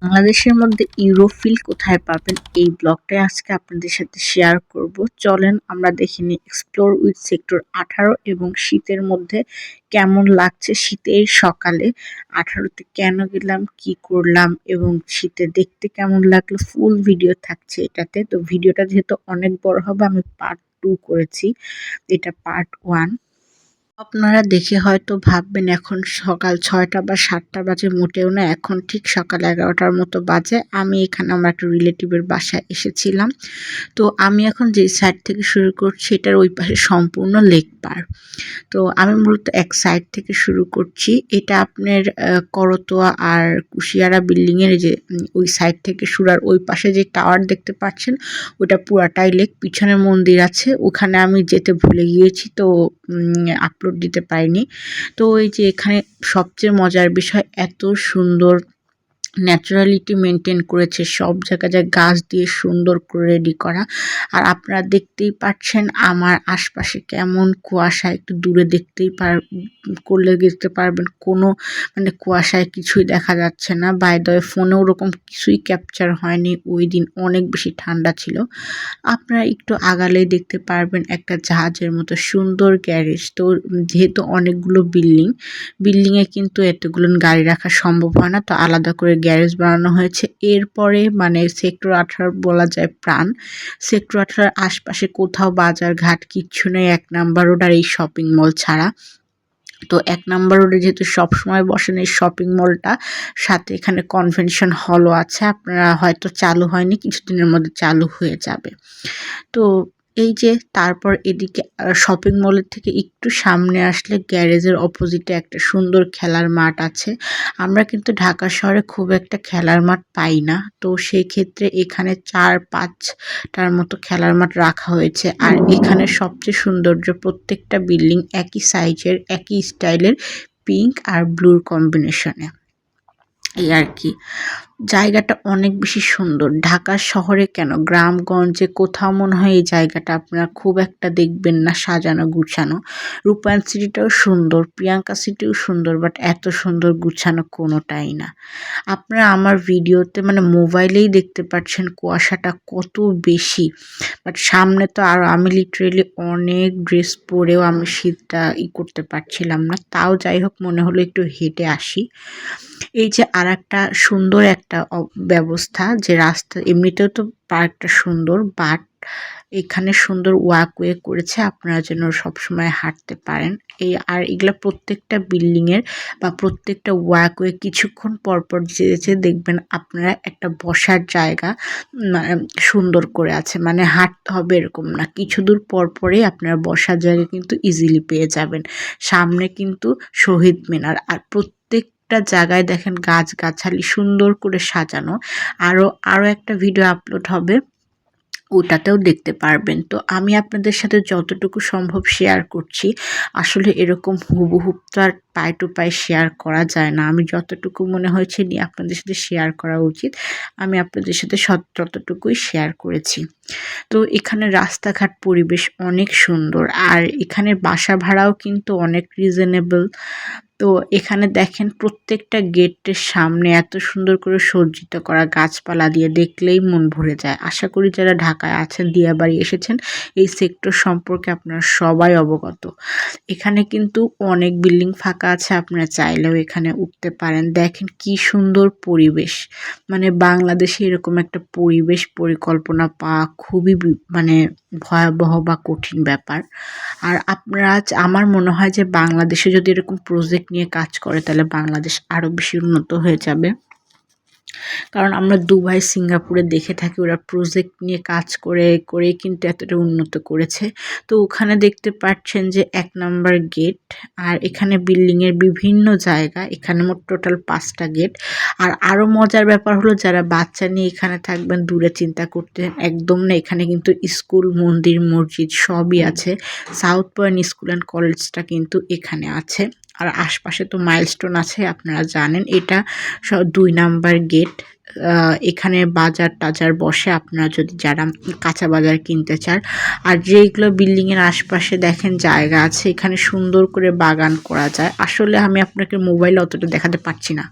বাংলাদেশের মধ্যে ইউরোফিল কোথায় পাবেন এই ব্লগটাই আজকে আপনাদের সাথে শেয়ার করব। চলেন আমরা দেখে নিই এক্সপ্লোর উইথ সেক্টর 18 এবং শীতের মধ্যে কেমন লাগছে। শীতের সকালে 18তে কেন গেলাম, কি করলাম এবং শীতে দেখতে কেমন লাগলো, ফুল ভিডিও থাকছে এটাতে। তো ভিডিওটা যেহেতু অনেক বড় হবে আমি পার্ট 2 করেছি, এটা পার্ট 1। আপনারা দেখে হয়তো ভাববেন এখন সকাল 6টা বা 7টা বাজে, মোটেও না, এখন ঠিক সকাল 11টার মতো বাজে। আমি এখানে আমার একটা রিলেটিভের বাসায় এসেছিলাম। তো আমি এখন যে সাইড থেকে শুরু করছি এটার ওই পাশে সম্পূর্ণ লেক পার। তো আমি মূলত এক সাইড থেকে শুরু করছি। এটা আপনার করতোয়া আর কুশিয়ারা বিল্ডিংয়ের যে ওই সাইড থেকে শুরু, আর ওই পাশে যে টাওয়ার দেখতে পাচ্ছেন ওটা পুরাটাই লেক। পিছনে মন্দির আছে, ওখানে আমি যেতে ভুলে গিয়েছি, তো আপলোড দিতে পারিনি। তো এই যে এখানে সবচেয়ে মজার বিষয়, এত সুন্দর ন্যাচারালিটি মেনটেন করেছে, সব জায়গায় গাছ দিয়ে সুন্দর করে রেডি করা। আর আপনারা দেখতেই পাচ্ছেন আমার আশপাশে কেমন কুয়াশা, একটু দূরে দেখতে পারবেন কোনো মানে কুয়াশায় কিছুই দেখা যাচ্ছে না। বাই দ্য ওয়ে ফোনে ওরকম কিছুই ক্যাপচার হয়নি, ওই দিন অনেক বেশি ঠান্ডা ছিল। আপনারা একটু আগালেই দেখতে পারবেন একটা জাহাজের মতো সুন্দর গ্যারেজ। তো যেহেতু অনেকগুলো বিল্ডিংয়ে কিন্তু এতগুলো গাড়ি রাখা সম্ভব হয় না, তো আলাদা করে গ্যারেজ বানানো হয়েছে। এরপরে মানে সেক্টর 18 বলা যায় প্রাণ। সেক্টর 18 আশপাশে কোথাও বাজার ঘাট কিচ্ছু নেই, 1 নাম্বার রোড আর এই শপিং মল ছাড়া। তো 1 নাম্বার রোডে যেহেতু সবসময় বসেন এই শপিং মলটা, সাথে এখানে কনভেনশন হলও আছে। আপনারা হয়তো চালু হয়নি, কিছুদিনের মধ্যে চালু হয়ে যাবে। তো এই যে তারপর এদিকে শপিং মলের থেকে একটু সামনে আসলে গ্যারেজের অপোজিটে একটা সুন্দর খেলার মাঠ আছে। আমরা কিন্তু ঢাকা শহরে খুব একটা খেলার মাঠ পাই না, তো সেই ক্ষেত্রে এখানে 4-5টার মতো খেলার মাঠ রাখা হয়েছে। আর এখানে সবচেয়ে সৌন্দর্য, প্রত্যেকটা বিল্ডিং একই সাইজের, একই স্টাইলের, পিঙ্ক আর ব্লুর কম্বিনেশনে। এই আর কি, জায়গাটা অনেক বেশি সুন্দর। ঢাকা শহরে কেন, গ্রামগঞ্জে কোথাও মনে হয় এই জায়গাটা আপনারা খুব একটা দেখবেন না সাজানো গুছানো। রূপায়ণ সিটিটাও সুন্দর, প্রিয়াঙ্কা সিটিও সুন্দর, বাট এত সুন্দর গুছানো কোনোটাই না। আপনারা আমার ভিডিওতে মানে মোবাইলেই দেখতে পাচ্ছেন কুয়াশাটা কত বেশি, বাট সামনে তো আরও, আমি লিটারেলি অনেক ড্রেস পরেও আমি শীতটা করতে পারছিলাম না। তাও যাই হোক, মনে হলো একটু হেঁটে আসি। এই যে আর একটা সুন্দর একটা ব্যবস্থা, যে রাস্তা, এমনিতেও তো পার্কটা সুন্দর, বাট এখানে সুন্দর ওয়াকওয়ে করেছে, আপনারা যেন সবসময় হাঁটতে পারেন। আর এগুলা প্রত্যেকটা বিল্ডিংয়ের বা প্রত্যেকটা ওয়াকওয়ে কিছুক্ষণ পরপর যেতে দেখবেন আপনারা একটা বসার জায়গা সুন্দর করে আছে, মানে হাঁটতে হবে এরকম না, কিছু দূর পরপরই আপনারা বসার জায়গা কিন্তু ইজিলি পেয়ে যাবেন। সামনে কিন্তু শহীদ মিনার, আর প্রত্যেকটা জায়গায় দেখেন গাছগাছালি সুন্দর করে সাজানো। আরও একটা ভিডিও আপলোড হবে, ওটাতেও দেখতে পারবেন। তো আমি আপনাদের সাথে যতটুকু সম্ভব শেয়ার করছি। আসলে এরকম হুবহু তো আর পাই টু পাই শেয়ার করা যায় না। আমি যতটুকু মনে হয়েছে নিয়ে আপনাদের সাথে শেয়ার করা উচিত, আমি আপনাদের সাথে ততটুকুই শেয়ার করেছি। তো এখানে রাস্তাঘাট পরিবেশ অনেক সুন্দর, আর এখানে বাসা ভাড়াও কিন্তু অনেক রিজনেবল। তো এখানে দেখেন প্রত্যেকটা গেটের সামনে এত সুন্দর করে সজ্জিত করা, গাছপালা দিয়ে দেখলেই মন ভরে যায়। আশা করি যারা ঢাকায় আছেন, দিয়াবাড়ি এসেছেন, এই সেক্টর সম্পর্কে আপনারা সবাই অবগত। এখানে কিন্তু অনেক বিল্ডিং ফাঁকা আছে, আপনারা চাইলেও এখানে উঠতে পারেন। দেখেন কি সুন্দর পরিবেশ, মানে বাংলাদেশে এরকম একটা পরিবেশ পরিকল্পনা পাওয়া খুবই মানে ভয়াবহ বা কঠিন ব্যাপার। আর আপনারা, আমার মনে হয় যে বাংলাদেশে যদি এরকম প্রজেক্ট নিয়ে কাজ করে তাহলে বাংলাদেশ আরও বেশি উন্নত হয়ে যাবে। কারণ আমরা দুবাই, সিঙ্গাপুরে দেখে থাকি ওরা প্রজেক্ট নিয়ে কাজ করে কিন্তু এতটা উন্নত করেছে। তো ওখানে দেখতে পাচ্ছেন যে 1 নাম্বার গেট, আর এখানে বিল্ডিংয়ের বিভিন্ন জায়গা, এখানে মোট টোটাল 5টা গেট। আর আরও মজার ব্যাপার হলো, যারা বাচ্চা নিয়ে এখানে থাকবেন, দূরে চিন্তা করতে একদম না, এখানে কিন্তু স্কুল, মন্দির, মসজিদ সবই আছে। সাউথ পয়েন্ট স্কুল অ্যান্ড কলেজটা কিন্তু এখানে আছে। আর আশপাশে তো মাইলস্টোন আছে, আপনারা জানেন। এটা 2 নাম্বার গেট। এখানে বাজার টাজার বসে, আপনারা যদি যারা কাঁচা বাজার কিনতে চান। আর যেইগুলো বিল্ডিংয়ের আশপাশে দেখেন জায়গা আছে, এখানে সুন্দর করে বাগান করা যায়। আসলে আমি আপনাকে মোবাইলে অতটা দেখাতে পারছি না।